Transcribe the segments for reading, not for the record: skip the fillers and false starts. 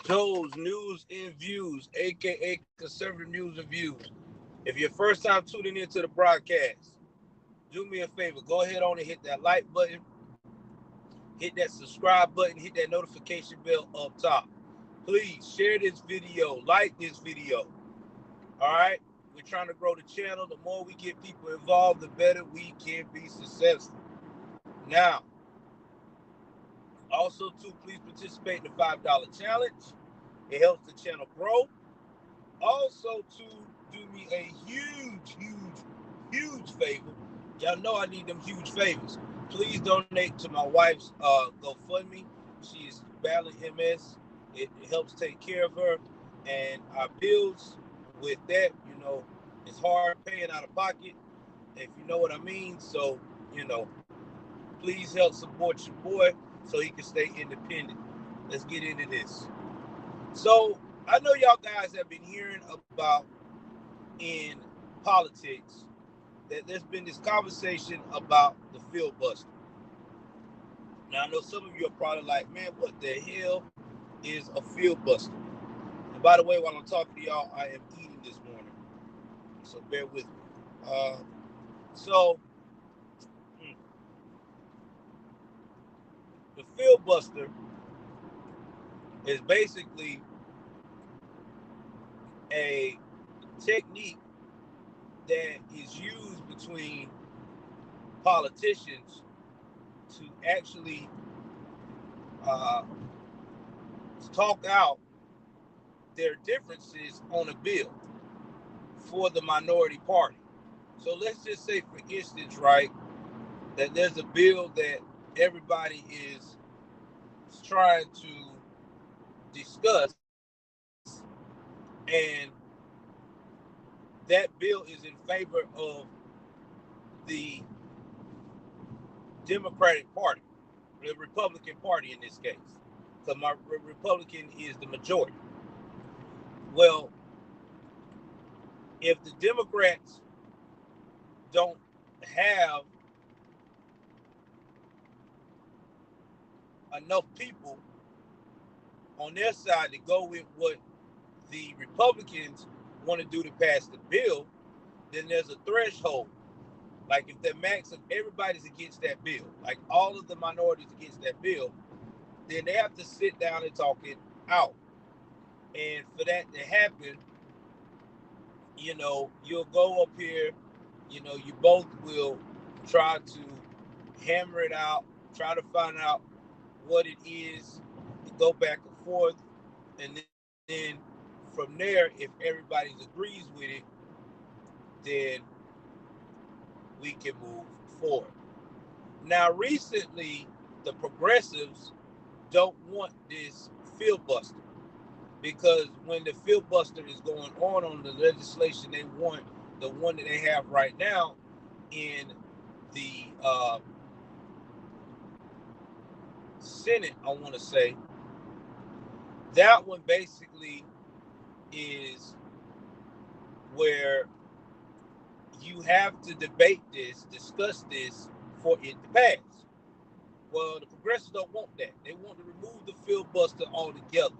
Joe's News and Views, aka Conservative News and Views. If you're first time tuning into the broadcast, do me a favor. Go ahead on and hit that like button, hit that subscribe button, hit that notification bell up top. Please share this video, like this video. All right? We're trying to grow the channel. The more we get people involved, the better we can be successful. Now, also, too, please participate in the $5 challenge. It helps the channel grow. Also, to do me a huge favor. Y'all know I need them huge favors. Please donate to my wife's GoFundMe. She is battling MS. It helps take care of her and our bills. With that, it's hard paying out of pocket, if you know what I mean. So, please help support your boy so he can stay independent. Let's get into this. So, I know y'all guys have been hearing about in politics that there's been this conversation about the filibuster. Now, I know some of you are probably like, man, what the hell is a filibuster? And by the way, while I'm talking to y'all, I am eating this morning. So bear with me. So, the filibuster is basically a technique that is used between politicians to actually talk out their differences on a bill for the minority party. So let's just say, for instance, right, that there's a bill that everybody is trying to discuss, and that bill is in favor of the Democratic Party, the Republican Party in this case, because my Republican is the majority. Well, if the Democrats don't have enough people on their side to go with what the Republicans want to do to pass the bill, then there's a threshold. Like if the max of everybody's against that bill, like all of the minorities against that bill, then they have to sit down and talk it out. And for that to happen, you'll go up here, you both will try to hammer it out, try to find out what it is, go back and forth, and then from there, if everybody agrees with it, then we can move forward. Now, recently, the progressives don't want this filibuster because when the filibuster is going on the legislation, they want the one that they have right now in the Senate, I want to say. That one basically is where you have to debate this, discuss this for it to pass. Well, the progressives don't want that. They want to remove the filibuster altogether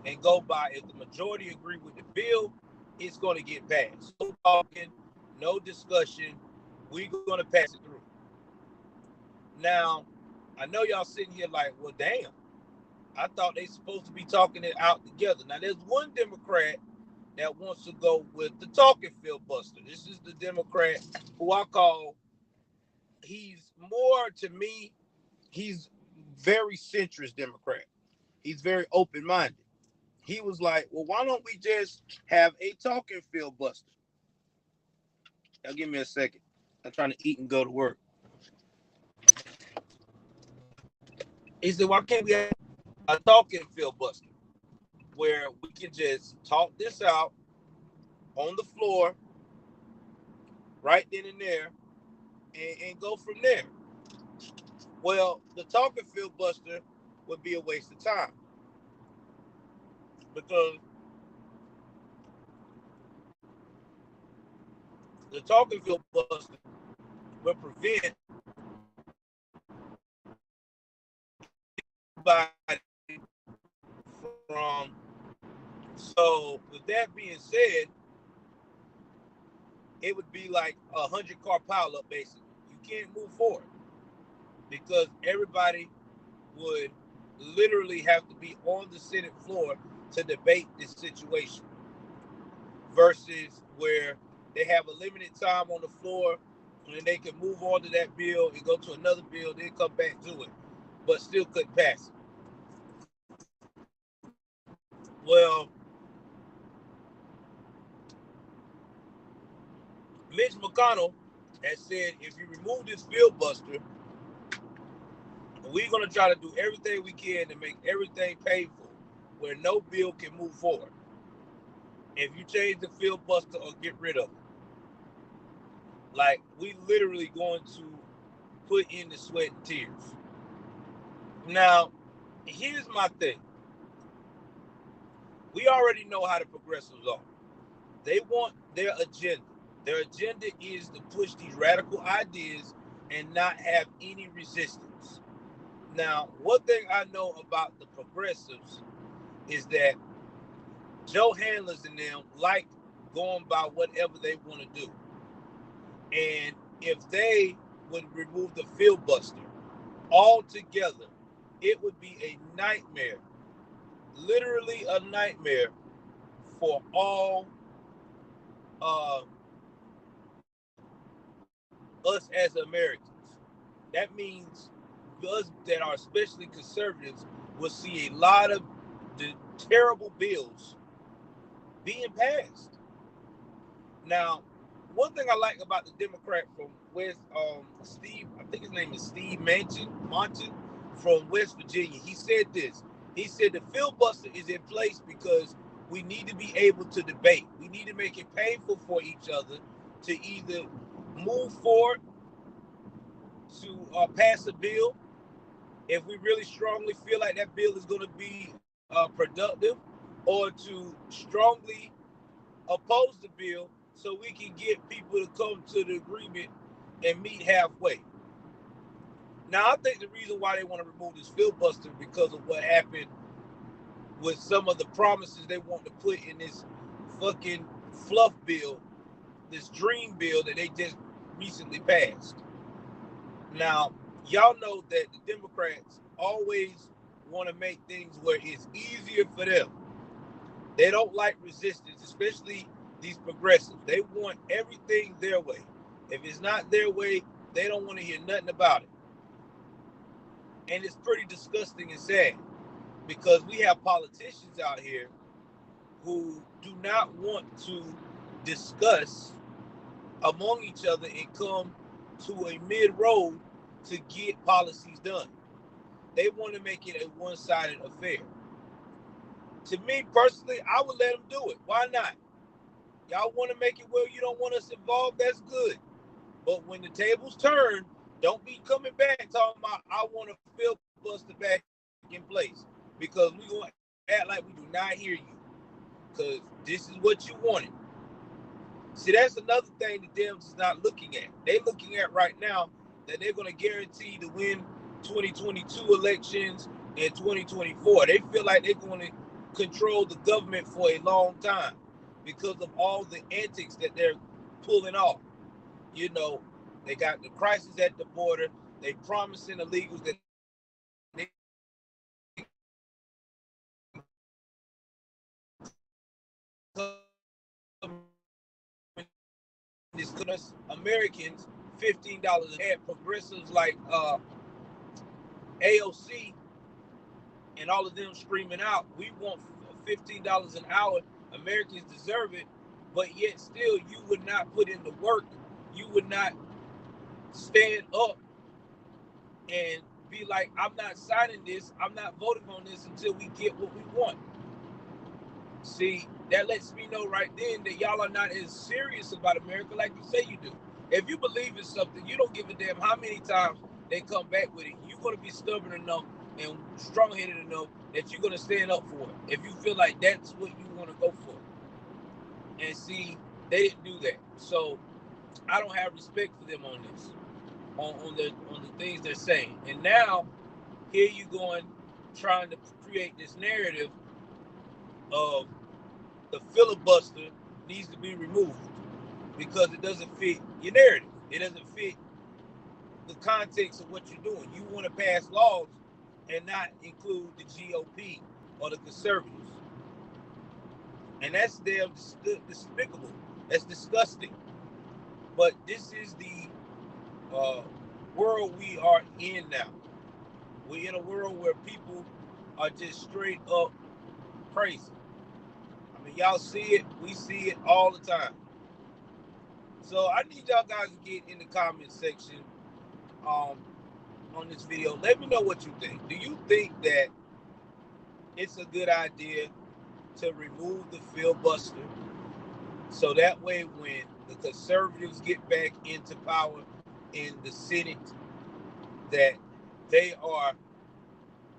and go by if the majority agree with the bill, it's going to get passed. No talking, no discussion. We're going to pass it through. Now, I know y'all sitting here like, well, damn. I thought they supposed to be talking it out together. Now, there's one Democrat that wants to go with the talking filibuster. This is the Democrat who I call, he's more, to me, he's very centrist Democrat. He's very open-minded. He was like, well, why don't we just have a talking filibuster? Now, give me a second. I'm trying to eat and go to work. He said, why can't we have a talking filibuster where we can just talk this out on the floor right then and there and go from there? Well, the talking filibuster would be a waste of time because the talking filibuster will prevent everybody from So with that being said, it would be like 100 car pileup basically. You can't move forward because everybody would literally have to be on the Senate floor to debate this situation versus where they have a limited time on the floor and then they can move on to that bill and go to another bill, then come back to it, but still couldn't pass it. Well, Mitch McConnell has said if you remove this filibuster, we're going to try to do everything we can to make everything painful where no bill can move forward. If you change the filibuster or get rid of it, like we literally going to put in the sweat and tears. Now, here's my thing. We already know how the progressives are. They want their agenda. Their agenda is to push these radical ideas and not have any resistance. Now, one thing I know about the progressives is that Joe Handlers and them like going by whatever they want to do. And if they would remove the filibuster altogether, it would be a nightmare, literally a nightmare for all us as Americans. That means us that are especially conservatives will see a lot of the terrible bills being passed. Now, one thing I like about the Democrat from West, Steve, I think his name is Steve Manchin from West Virginia. He said this. He said the filibuster is in place because we need to be able to debate. We need to make it painful for each other to either move forward to pass a bill if we really strongly feel like that bill is going to be productive, or to strongly oppose the bill so we can get people to come to the agreement and meet halfway. Now, I think the reason why they want to remove this filibuster is because of what happened with some of the promises they want to put in this fucking fluff bill, this dream bill that they just recently passed. Now, y'all know that the Democrats always want to make things where it's easier for them. They don't like resistance, especially these progressives. They want everything their way. If it's not their way, they don't want to hear nothing about it. And it's pretty disgusting and sad because we have politicians out here who do not want to discuss among each other and come to a mid-road to get policies done. They want to make it a one-sided affair. To me personally, I would let them do it. Why not? Y'all want to make it where you don't want us involved, that's good. But when the tables turn, don't be coming back talking about I want to filibuster back in place, because we're going to act like we do not hear you because this is what you wanted. See, that's another thing the Dems is not looking at. They're looking at right now that they're going to guarantee to win 2022 elections and 2024. They feel like they're going to control the government for a long time because of all the antics that they're pulling off. You know, they got the crisis at the border. They promising illegals that they this Americans $15 at progressives like AOC and all of them screaming out, we want $15 an hour. Americans deserve it, but yet still you would not put in the work. You would not stand up and be like, I'm not signing this. I'm not voting on this until we get what we want. See, that lets me know right then that y'all are not as serious about America like you say you do. If you believe in something, you don't give a damn how many times they come back with it. You're going to be stubborn enough and strong-headed enough that you're going to stand up for it if you feel like that's what you want to go for. And see, they didn't do that. So I don't have respect for them on this, on the things they're saying. And now, here you going trying to create this narrative of the filibuster needs to be removed because it doesn't fit your narrative. It doesn't fit the context of what you're doing. You want to pass laws and not include the GOP or the conservatives. And that's damn despicable. That's disgusting. But this is the world we are in now. We're in a world where people are just straight up crazy. I mean, y'all see it. We see it all the time. So I need y'all guys to get in the comment section on this video. Let me know what you think. Do you think that it's a good idea to remove the filibuster so that way when the conservatives get back into power in the Senate, that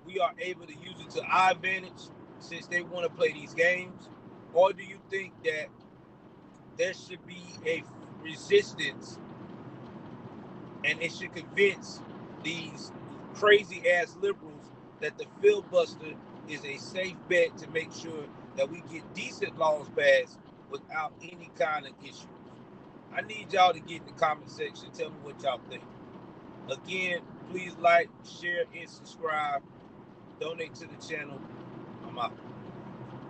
we are able to use it to our advantage since they want to play these games? Or do you think that there should be a resistance and it should convince these crazy ass liberals that the filibuster is a safe bet to make sure that we get decent laws passed without any kind of issues? I need y'all to get in the comment section. Tell me what y'all think. Again, please like, share, and subscribe. Donate to the channel. I'm out.